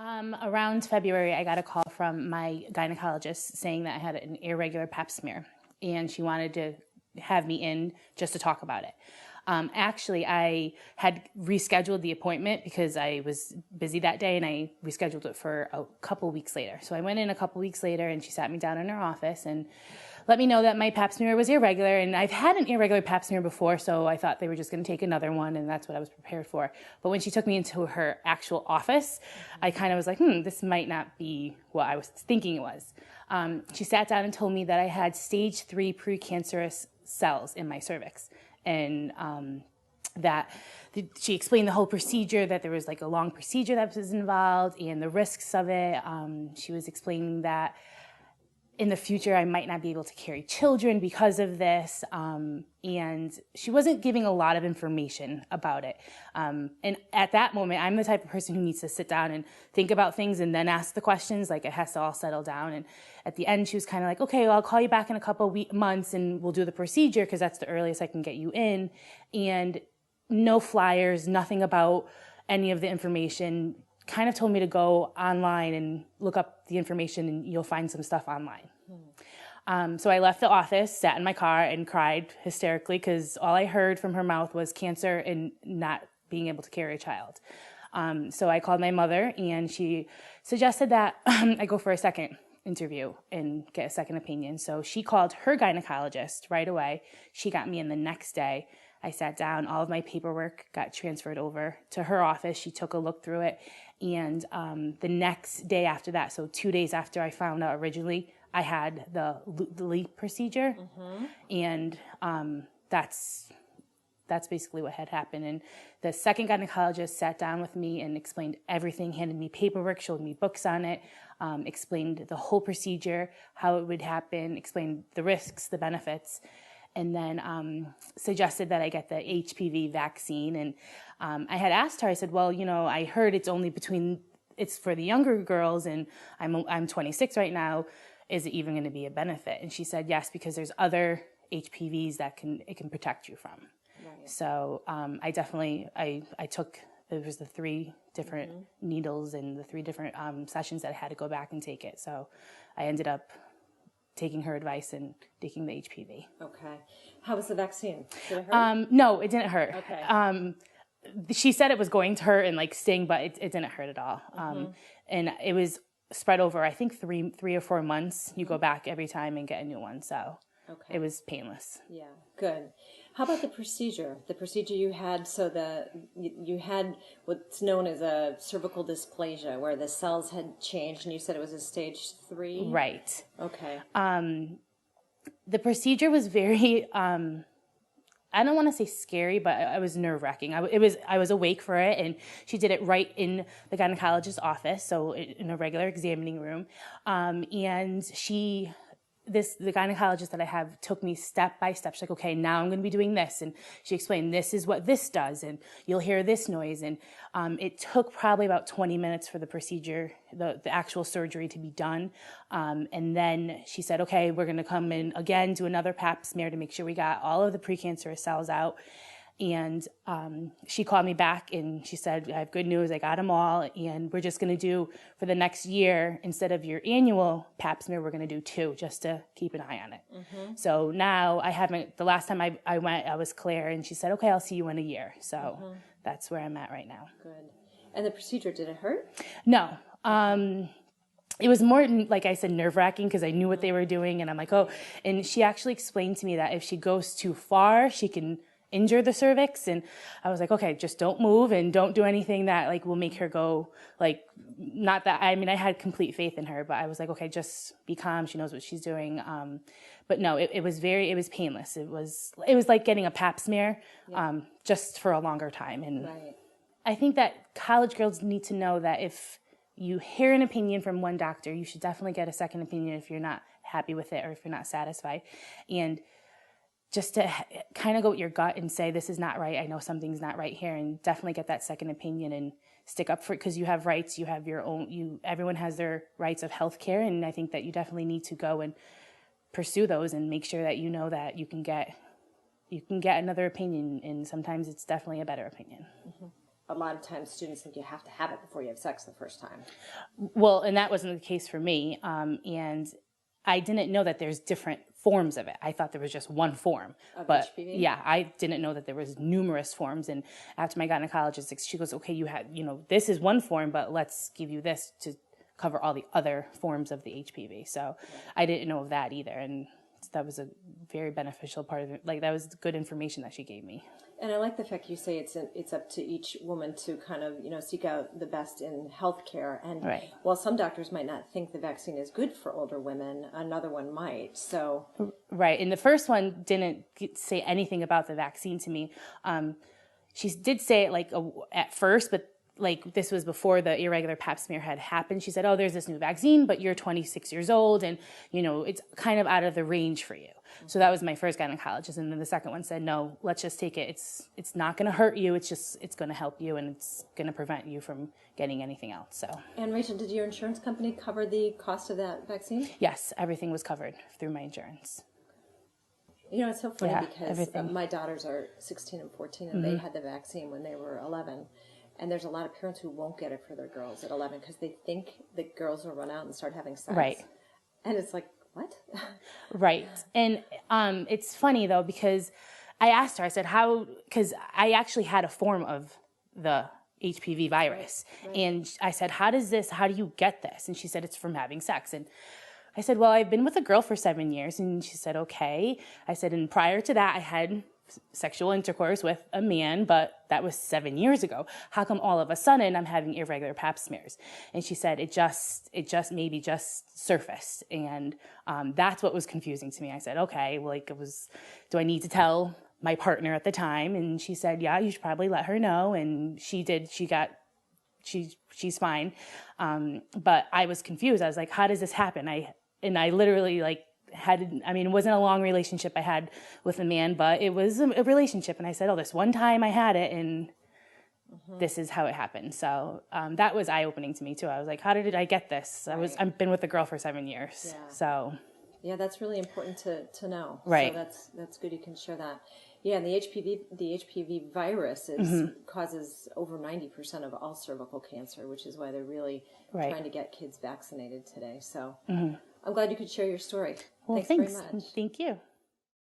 Around February, I got a call from my gynecologist saying that I had an irregular pap smear, and she wanted to have me in just to talk about it. Actually, I had rescheduled the appointment because I was busy that day, and I rescheduled it for a couple weeks later. So I went in a couple weeks later, and she sat me down in her office and let me know that my pap smear was irregular. And I've had an irregular pap smear before, so I thought they were just going to take another one, and that's what I was prepared for. But when she took me into her actual office, I kind of was like, this might not be what I was thinking it was. She sat down and told me that I had stage 3 precancerous cells in my cervix. And she explained the whole procedure, that there was like a long procedure that was involved and the risks of it. She was explaining that in the future I might not be able to carry children because of this. And she wasn't giving a lot of information about it. And at that moment, I'm the type of person who needs to sit down and think about things and then ask the questions. Like, it has to all settle down. And at the end, she was kind of like, okay, well, I'll call you back in a couple months and we'll do the procedure because that's the earliest I can get you in. And no flyers, nothing about any of the information. Kind of told me to go online and look up the information and you'll find some stuff online. So I left the office, sat in my car, and cried hysterically because all I heard from her mouth was cancer and not being able to carry a child. So I called my mother, and she suggested that I go for a second interview and get a second opinion. So she called her gynecologist right away. She got me in the next day. I sat down, all of my paperwork got transferred over to her office. She took a look through it. And the next day after that, so 2 days after I found out originally, I had the Leeps procedure. And that's basically what had happened. And the second gynecologist sat down with me and explained everything, handed me paperwork, showed me books on it, explained the whole procedure, how it would happen, explained the risks, the benefits, and then suggested that I get the HPV vaccine. And I had asked her, I said, well, I heard it's for the younger girls, and I'm 26 right now. Is it even going to be a benefit? And she said, yes, because there's other HPVs that it can protect you from. Right. So I took, there was the 3 different needles and the 3 different sessions that I had to go back and take it. So I ended up taking her advice and taking the HPV. Okay. How was the vaccine? Did it hurt? No, it didn't hurt. Okay. She said it was going to hurt and sting, but it didn't hurt at all. And it was spread over, I think, 3 or 4 months. You go back every time and get a new one. So it was painless. Yeah, good. How about the procedure? The procedure you had, you had what's known as a cervical dysplasia, where the cells had changed, and you said it was a stage 3? Right. Okay. The procedure was very, I don't want to say scary, but it was nerve-wracking. I was awake for it, and she did it right in the gynecologist's office, so in a regular examining room. And the gynecologist that I have took me step by step. She's like, okay, now I'm going to be doing this. And she explained, this is what this does, and you'll hear this noise. And it took probably about 20 minutes for the procedure, the actual surgery to be done. And then she said, okay, we're going to come in again, do another pap smear to make sure we got all of the precancerous cells out. And she called me back and she said, I have good news, I got them all, and we're just going to do, for the next year, instead of your annual pap smear, we're going to do 2 just to keep an eye on it. So now the last time I went, I was clear, and she said, okay, I'll see you in a year. So that's where I'm at right now. Good. And the procedure, did it hurt? No. It was more, like I said, nerve-wracking because I knew what they were doing, and I'm like, oh. And she actually explained to me that if she goes too far, she can injure the cervix. And I was like, okay, just don't move and don't do anything that will make her go, not that, I had complete faith in her, but I was like, okay, just be calm. She knows what she's doing. But no, it was painless. It was like getting a pap smear, just for a longer time. And right. I think that college girls need to know that if you hear an opinion from one doctor, you should definitely get a second opinion if you're not happy with it or if you're not satisfied. And just to kind of go with your gut and say, this is not right, I know something's not right here, and definitely get that second opinion and stick up for it, because you have rights, you have your own, everyone has their rights of health care, and I think that you definitely need to go and pursue those and make sure that you know that you can get another opinion, and sometimes it's definitely a better opinion. a lot of times students think you have to have it before you have sex the first time. Well, and that wasn't the case for me. And I didn't know that there's different forms of it. I thought there was just one form. Of but HPV? yeah, I didn't know that there was numerous forms. And after my gynecologist, she goes, okay, this is one form, but let's give you this to cover all the other forms of the HPV. So I didn't know of that either. And that was a very beneficial part of it. Like, that was good information that she gave me. And I like the fact you say it's up to each woman to kind of, seek out the best in healthcare. And Right. while some doctors might not think the vaccine is good for older women, another one might. So Right. And the first one didn't say anything about the vaccine to me. She did say it at first, but this was before the irregular pap smear had happened. She said, oh, there's this new vaccine, but you're 26 years old and, it's kind of out of the range for you. So that was my first gynecologist. And then the second one said, no, let's just take it. It's not going to hurt you. It's going to help you, and it's going to prevent you from getting anything else. So. And Rachel, did your insurance company cover the cost of that vaccine? Yes, everything was covered through my insurance. It's so funny because my daughters are 16 and 14, and they had the vaccine when they were 11. And there's a lot of parents who won't get it for their girls at 11 because they think that girls will run out and start having sex. Right. And it's like, what? Right. And it's funny, though, because I asked her, I said, because I actually had a form of the HPV virus. Right. And I said, how do you get this? And she said, it's from having sex. And I said, well, I've been with a girl for 7 years. And she said, okay. I said, and prior to that, I had sexual intercourse with a man, but that was 7 years ago. How come all of a sudden I'm having irregular pap smears? And she said, it just maybe just surfaced. And that's what was confusing to me. I said, okay, do I need to tell my partner at the time? And she said, yeah, you should probably let her know. And she did. She's fine. But I was confused. I was like, how does this happen? I literally it wasn't a long relationship I had with a man, but it was a relationship. And I said, this one time I had it, and this is how it happened. So that was eye-opening to me, too. I was like, how did I get this? Right. I've been with a girl for 7 years. Yeah. So. Yeah, that's really important to know. Right. So that's good you can share that. Yeah, and the HPV virus causes over 90% of all cervical cancer, which is why they're really trying to get kids vaccinated today. So I'm glad you could share your story. Well, thanks very much. Thank you.